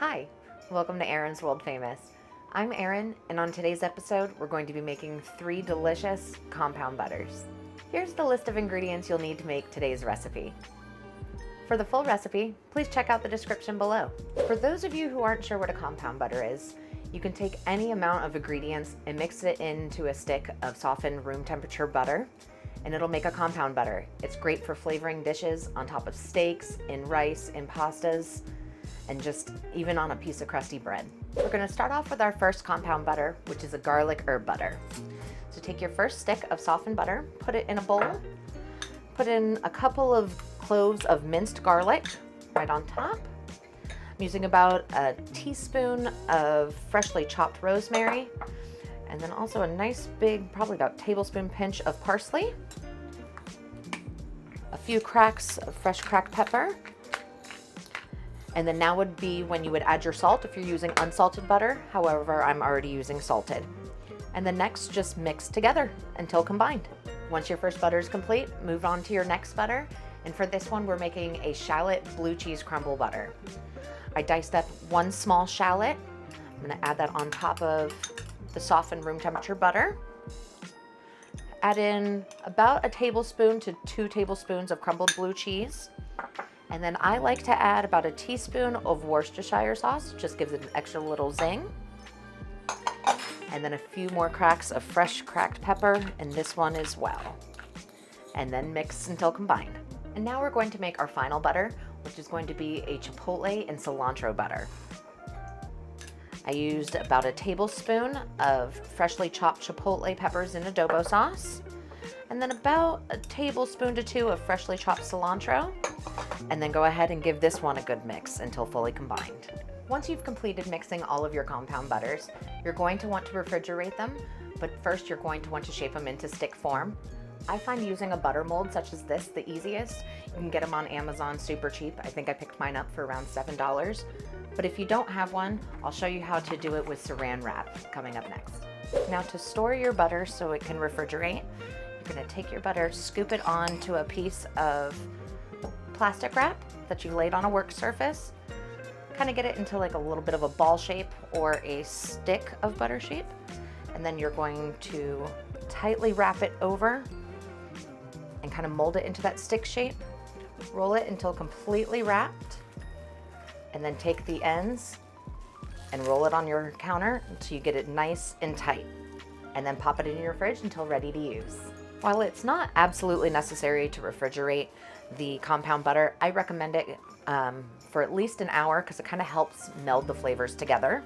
Hi, welcome to Erin's World Famous. I'm Erin, and on today's episode, we're going to be making 3 delicious compound butters. Here's the list of ingredients you'll need to make today's recipe. For the full recipe, please check out the description below. For those of you who aren't sure what a compound butter is, you can take any amount of ingredients and mix it into a stick of softened room temperature butter, and it'll make a compound butter. It's great for flavoring dishes on top of steaks, in rice, in pastas, and just even on a piece of crusty bread. We're gonna start off with our first compound butter, which is a garlic herb butter. So take your first stick of softened butter, put it in a bowl, put in a couple of cloves of minced garlic right on top. I'm using about a teaspoon of freshly chopped rosemary, and then also a nice big, probably about tablespoon pinch of parsley, a few cracks of fresh cracked pepper, and then now would be when you would add your salt if you're using unsalted butter. However, I'm already using salted. And then next, just mix together until combined. Once your first butter is complete, move on to your next butter. And for this one, we're making a shallot blue cheese crumble butter. I diced up 1 small shallot. I'm gonna add that on top of the softened room temperature butter. Add in about a tablespoon to 2 tablespoons of crumbled blue cheese. And then I like to add about a teaspoon of Worcestershire sauce, just gives it an extra little zing. And then a few more cracks of fresh cracked pepper in this one as well. And then mix until combined. And now we're going to make our final butter, which is going to be a chipotle and cilantro butter. I used about a tablespoon of freshly chopped chipotle peppers in adobo sauce, and then about a tablespoon to 2 of freshly chopped cilantro, and then go ahead and give this one a good mix until fully combined. Once you've completed mixing all of your compound butters, you're going to want to refrigerate them, but first you're going to want to shape them into stick form. I find using a butter mold such as this the easiest. You can get them on Amazon super cheap. I think I picked mine up for around $7. But if you don't have one, I'll show you how to do it with saran wrap coming up next. Now to store your butter so it can refrigerate, you're gonna take your butter, scoop it onto a piece of plastic wrap that you laid on a work surface, kind of get it into like a little bit of a ball shape or a stick of butter shape, and then you're going to tightly wrap it over and kind of mold it into that stick shape. Roll it until completely wrapped, and then take the ends and roll it on your counter until you get it nice and tight, and then pop it in your fridge until ready to use. While it's not absolutely necessary to refrigerate the compound butter, I recommend it for at least an hour because it kind of helps meld the flavors together.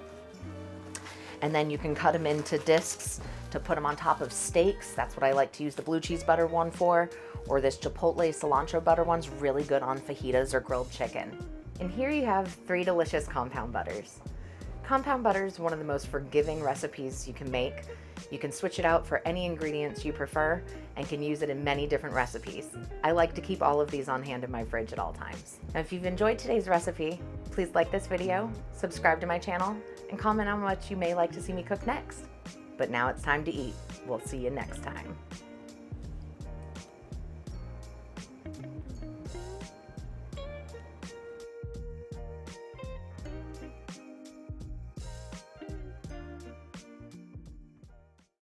And then you can cut them into discs to put them on top of steaks. That's what I like to use the blue cheese butter one for, or this chipotle cilantro butter one's really good on fajitas or grilled chicken. And here you have 3 delicious compound butters. Compound butter is one of the most forgiving recipes you can make. You can switch it out for any ingredients you prefer and can use it in many different recipes. I like to keep all of these on hand in my fridge at all times. Now, if you've enjoyed today's recipe, please like this video, subscribe to my channel, and comment on what you may like to see me cook next. But now it's time to eat. We'll see you next time.